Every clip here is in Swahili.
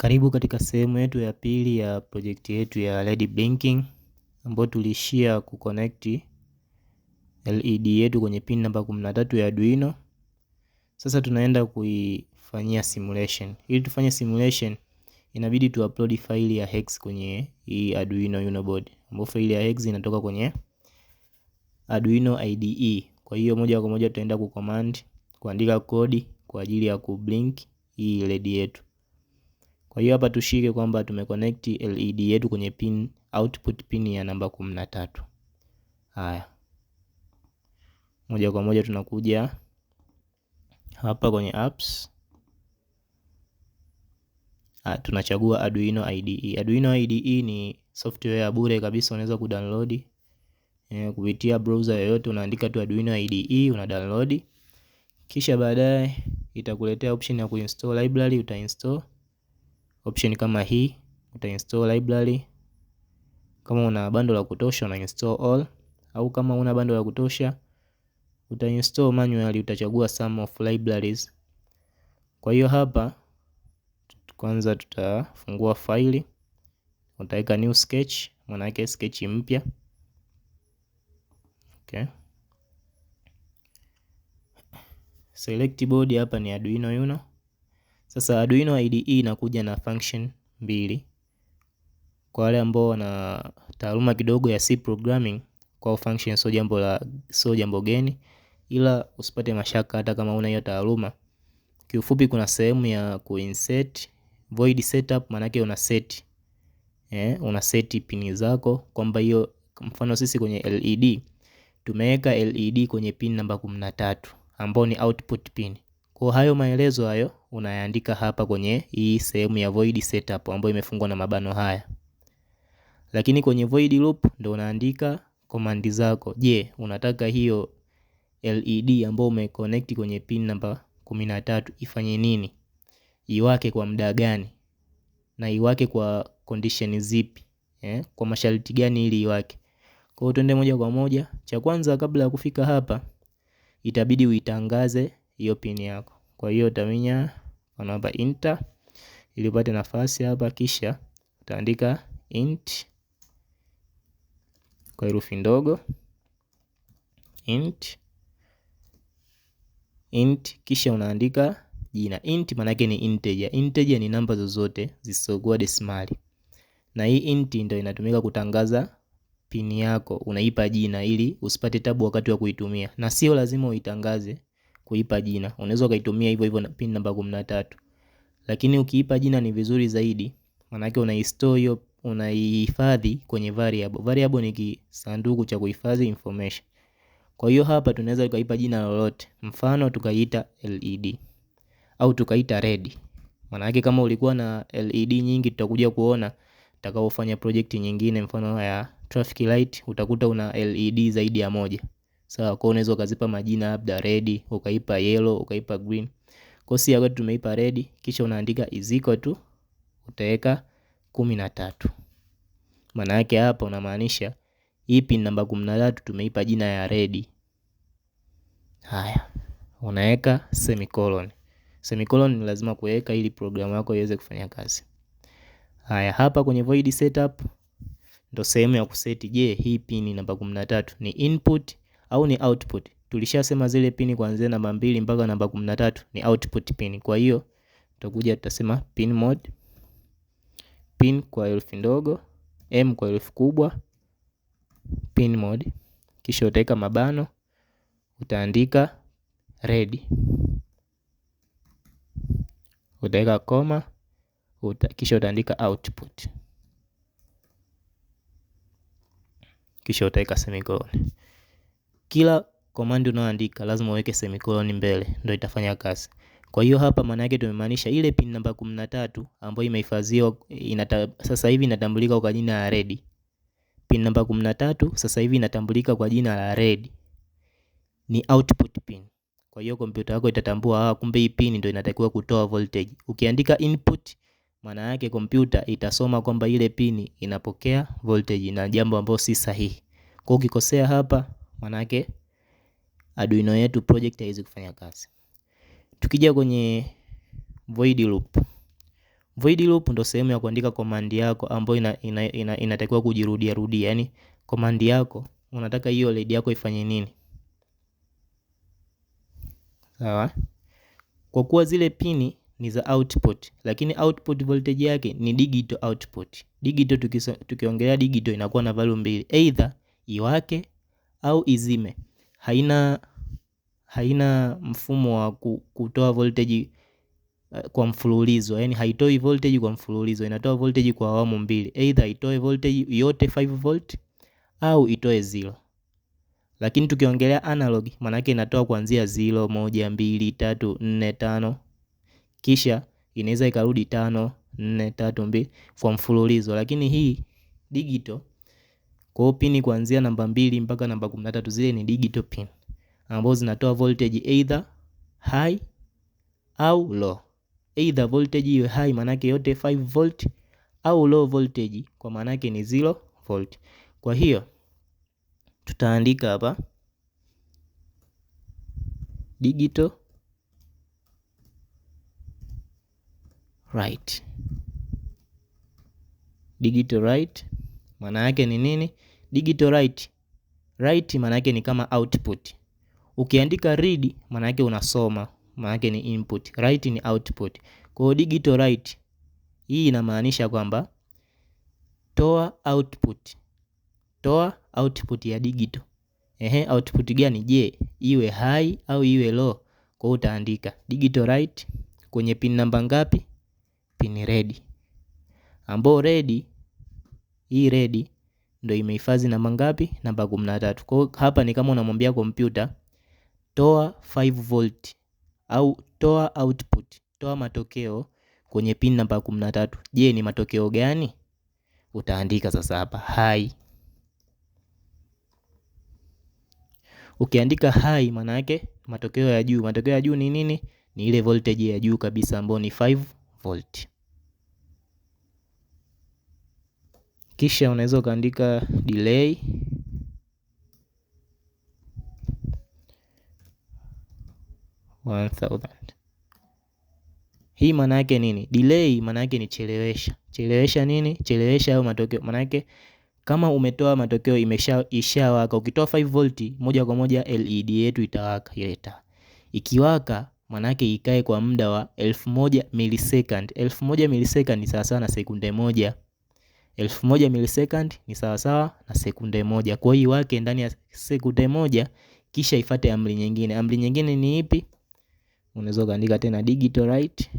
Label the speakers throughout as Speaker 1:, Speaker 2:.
Speaker 1: Karibu katika sehemu yetu ya pili ya project yetu ya LED blinking, ambapo tulishia kuconnect LED yetu kwenye pin namba 13 ya Arduino. Sasa tunaenda kuifanyia simulation. Ili tufanye simulation, inabidi tuupload file ya hex kwenye hii Arduino Uno board. Ambapo file ya hex inatoka kwenye Arduino IDE. Kwa hiyo moja kwa moja tutaenda kuandika kodi kwa ajili ya kublink hii LED yetu. Kwa hiyo hapa tushike kwamba tumeconnect LED yetu kwenye pin output pin ya namba 13. Haya. Moja kwa moja tunakuja hapa kwenye apps. Tunachagua Arduino IDE. Arduino IDE ni software ya bure kabisa, unaweza kudownload kupitia browser yoyote. Unaandika tu Arduino IDE, una download. Kisha baadaye itakuletea option ya kuinstall library, utainstall. Option kama hii, utainstall library. Kama una bundle la kutosha una install all, au kama una bundle la kutosha utainstall manually, utachagua some of libraries. Kwa hiyo hapa kwanza tutafungua file, utaweka new sketch, maana yake sketch mpya. Okay. Select board hapa ni Arduino Uno. Sasa Arduino IDE inakuja na function mbili. Kwa wale ambao wana taaluma kidogo ya C programming, kwa function sio jambo geni, ila usipate mashaka hata kama una hiyo taaluma. Kiufupi kuna sehemu ya kuinsert void setup, maana yake una set pin zako, kwamba hiyo mfano sisi kwenye LED tumeweka LED kwenye pin namba 13 ambao ni output pin. Kwa hayo maelezo hayo unayaandika hapa kwenye hii sehemu ya void setup ambayo imefungwa na mabano haya. Lakini kwenye void loop ndo unaandika command zako. Je, unataka hiyo LED ambayo umeconnect kwenye pin namba 13 ifanye nini? Iwake kwa muda gani? Na iwake kwa condition zipi? Kwa masharti gani ili iwake? Kwa hiyo twende moja kwa moja. Cha kwanza kabla ya kufika hapa, itabidi uitangaze hiyo pin yako. Kwa hiyo utaminya hapa enter ili upate nafasi hapa, kisha utaandika int kwa herufi ndogo, int kisha unaandika jina. Int maana yake ni integer. Integer ni namba zozote zisizokuwa desimali. Na hii int ndio inatumika kutangaza pin yako, unaipa jina ili usipate tabu wakati wa kuitumia. Na sio lazima uitangaze kuipa jina. Unaweza ukaitumia hivyo hivyo na pin namba 13. Lakini ukiipa jina ni vizuri zaidi. Maana yake unaistore hiyo, unaihifadhi kwenye variable. Variable ni kisanduku cha kuhifadhi information. Kwa hiyo hapa tunaweza tukaipa jina lolote. Mfano tukaiita LED au tukaita red. Maana yake kama ulikuwa na LED nyingi, tutakuja kuona utakaofanya project nyingine mfano ya traffic light, utakuta una LED zaidi ya moja. Sawa, kwa unaweza ukazipa majina labda red, ukaipa yellow, ukaipa green. Kwa sisi hapa tumeipa red, kisha unaandika is equal to, utaweka 13. Maana yake hapa unamaanisha hii pin namba 13 tumeipa jina ya red. Haya, unaweka semicolon. Semicolon ni lazima kuweka ili programu yako iweze kufanya kazi. Haya, hapa kwenye void setup ndo sehemu ya kuseti. Je, hii pin namba 13 ni input au ni output? Tulishasema zile pin kuanzia namba 2 mpaka namba 13 ni output pin. Kwa hiyo tutakuja tutasema pin mode, pin kwa herufi ndogo, m kwa herufi kubwa, pin mode, kisha utaweka mabano, utaandika red, utaweka koma, kisha utaandika output, kisha utaweka semicolon. Kila command unaoandika lazima uweke semicolon mbele ndio itafanya kazi. Kwa hiyo hapa maana yake tumemaanisha ile pin namba 13 ambayo imehifadhiwa sasa hivi inatambulika kwa jina la red. Pin namba 13 sasa hivi inatambulika kwa jina la red. Ni output pin. Kwa hiyo kompyuta yako itatambua kumbe hii pin ndio inatakiwa kutoa voltage. Ukiandika input, maana yake kompyuta itasoma kwamba ile pin inapokea voltage, na jambo ambalo si sahihi. Kwa ukikosea hapa, maana yake Arduino yetu project haiwezi kufanya kazi. Tukija kwenye void loop. Void loop ndo sehemu ya kuandika command yako ambayo inatakiwa kujirudia rudia. Yani command yako unataka hiyo LED yako ifanye nini? Sawa? Kwa kuwa zile pini ni za output, lakini output voltage yake ni digital output. Digital tukiongelea digital inakuwa na value mbili, either iwake au izime. Haina mfumo wa kutoa voltage kwa mfululizo. Yani haitoi voltage kwa mfululizo, inatoa voltage kwa awamu mbili. Either itoe voltage yote 5 volt au itoe 0. Lakini tukiongelea analog maana yake inatoa kuanzia 0, 1, 2, 3, 4, 5. Kisha inaweza ikarudi 5, 4, 3, 2 kwa mfululizo. Lakini hii digital, kwa pini kuanzia namba 2 mpaka namba 13 zile ni digital pin ambazo zinatoa voltage either high au low. Either voltage iwe high maana yake yote 5 volt au low voltage kwa maana yake ni 0 volt. Kwa hiyo tutaandika hapa digital right. Digital right maana yake ni nini? Digital right, right maana yake ni kama output. Ukiandika read maana yake unasoma, maana yake ni input. Right ni output. Kwa hiyo digital right hii inamaanisha kwamba toa output ya digital. Output gani? Je, iwe high au iwe low? Kwa hiyo utaandika digital right kwenye pin namba ngapi? Pin red. Ambao red, hii red ndio imehifadhi namba ngapi? Namba 13. Kwa hiyo hapa ni kama unamwambia kompyuta toa 5 volt au toa output, toa matokeo kwenye pin namba 13. Je, ni matokeo gani? Utaandika sasa hapa high. Ukiandika high maana yake matokeo ya juu. Matokeo ya juu ni nini? Ni ile voltage ya juu kabisa ambayo ni 5 volt. Kisha unaweza ukaandika delay 1000. Hii maana yake nini? Delay maana yake ni chelewesha. Chelewesha nini? Chelewesha hayo matokeo. Maana yake kama umetoa matokeo ishawaka, ukitoa 5 volt moja kwa moja LED yetu itawaka ile taa. Ikiwaka maana yake ikae kwa muda wa 1000 millisecond. 1000 millisecond ni sawa na sekunde moja. 1000 millisecond ni sawa na sekunde moja. Kwa hiyo iwake ndani ya sekunde moja kisha ifuate amri nyingine. Amri nyingine ni ipi? Unaweza kuandika tena digital right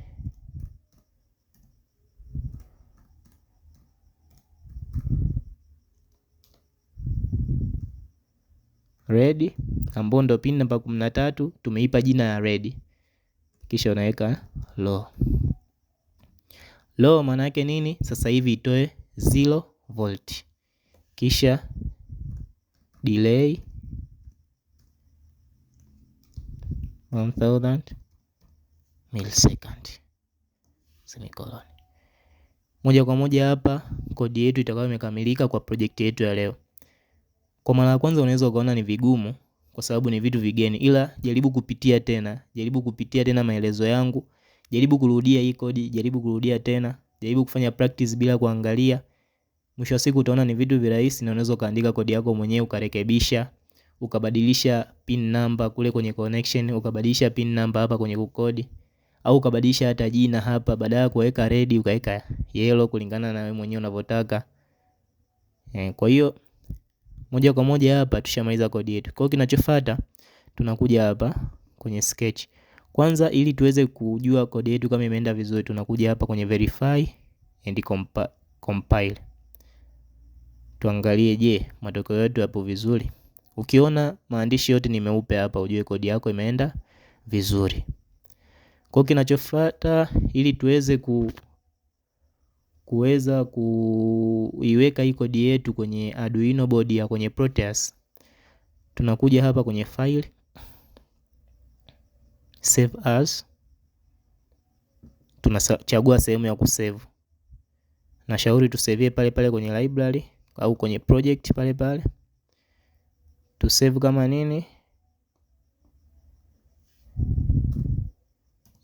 Speaker 1: red, ambapo ndo pin namba 13 tumeipa jina ya red. Kisha unaweka low. Low maana yake nini? Sasa hivi itoe 0 volt. Kisha delay 1000 millisecond. Semicolon. Moja kwa moja hapa kodi yetu itakuwa imekamilika kwa project yetu ya leo. Kwa mara ya kwanza unaweza ukaona ni vigumu kwa sababu ni vitu vigeni, ila jaribu kupitia tena maelezo yangu, jaribu kurudia hii kodi, jaribu kurudia tena, jaribu kufanya practice bila kuangalia. Mwisho wa siku utaona ni vitu virahisi na unaweza kaandika kodi yako mwenyewe ukarekebisha, ukabadilisha pin number kule kwenye connection, ukabadilisha pin number hapa kwenye kukodi, au ukabadilisha hata jina hapa, badala ya kuweka red ukaweka yellow kulingana na wewe mwenyewe unavyotaka. Kwa hiyo moja kwa moja hapa tushamaliza kodi yetu. Kwa hiyo kinachofuata tunakuja hapa kwenye sketch. Kwanza ili tuweze kujua kodi yetu kama imeenda vizuri tunakuja hapa kwenye verify and compile. Tuangalie je, matokeo yetu yapo vizuri. Ukiona maandishi yote ni meupe hapa ujue kodi yako imeenda vizuri. Kwa hiyo kinachofuata ili tuweze kuweza kuiweka hii kodi yetu kwenye Arduino board ya kwenye Proteus, tunakuja hapa kwenye file, save as. Tunachagua sehemu ya kusave. Nashauri tusavie pale pale kwenye library au kwenye project pale pale. Tusave kama nini?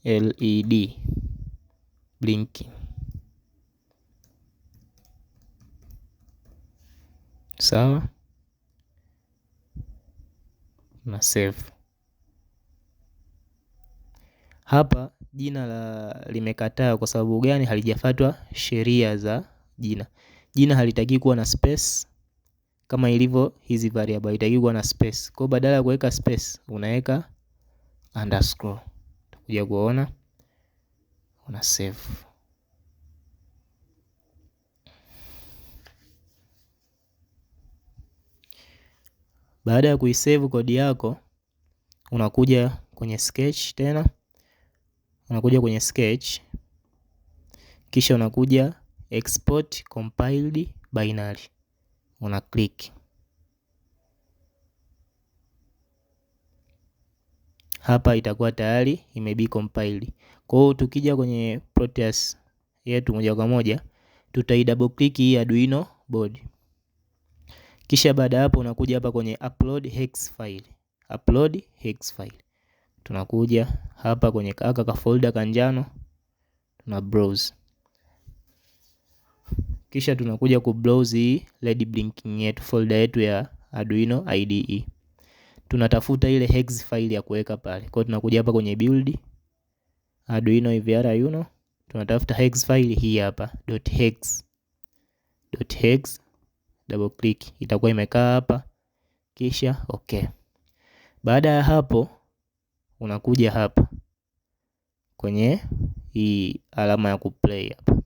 Speaker 1: LED blinking. Sawa, na save. Hapa jina limekataa kwa sababu gani? Halijafuatwa sheria za jina. Jina halitaki kuwa na space kama ilivyo hizi variable, halitaki kuwa na space. Kwa badala ya kuweka space unaweka underscore. Utakuja kuona, una save. Baada ya kuisave kodi yako, unakuja kwenye sketch tena. Unakuja kwenye sketch, kisha unakuja export compiled binary. Una click. Hapa itakuwa tayari imebi compiled. Kwa hiyo tukija kwenye Proteus yetu moja kwa moja, tutai double click hii Arduino board. Kisha baada hapo unakuja hapa kwenye upload hex file. Upload hex file. Tunakuja hapa kwenye ka folder kanjano, tuna browse. Kisha tunakuja ku browse hii LED blinking yetu, folder yetu ya Arduino IDE. Tunatafuta ile hex file ya kuweka pale. Kwa hiyo tunakuja hapa kwenye build Arduino IVR Uno, tunatafuta hex file hii hapa .hex. Double click, itakuwa imekaa hapa, kisha okay. Baada ya hapo unakuja hapa kwenye hii alama ya kuplay hapa.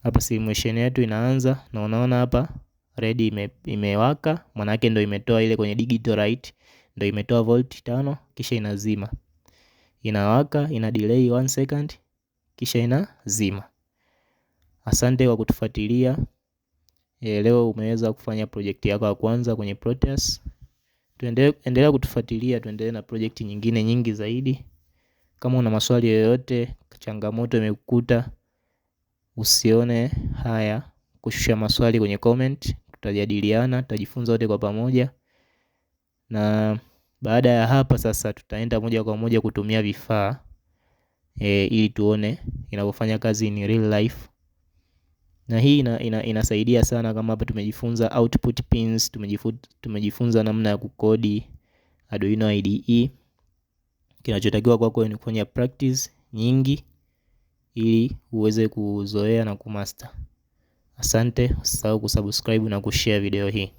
Speaker 1: Hapa simulation yetu inaanza na unaona hapa red imewaka, maana yake ndio imetoa ile kwenye digital right, ndio imetoa volt 5, kisha inazima. Inawaka, ina delay 1 second, kisha inazima. Asante kwa kutufuatilia. Leo umeweza kufanya project yako ya kwanza kwenye Proteus. Endelea kutufuatilia, tuendelee na project nyingine nyingi zaidi. Kama una maswali yoyote, changamoto imekukuta, usione haya kushusha maswali kwenye comment. Tutajadiliana, tutajifunza wote kwa pamoja. Na baada ya hapa sasa tutaenda moja kwa moja kutumia vifaa ili tuone inavyofanya kazi in real life. Na hii inasaidia sana, kama hapa tumejifunza output pins, tumejifunza namna ya kukodi Arduino IDE. Kinachotakiwa kwako ni kufanya practice nyingi ili uweze kuzoea na kumaster. Asante, usisahau kusubscribe na kushare video hii.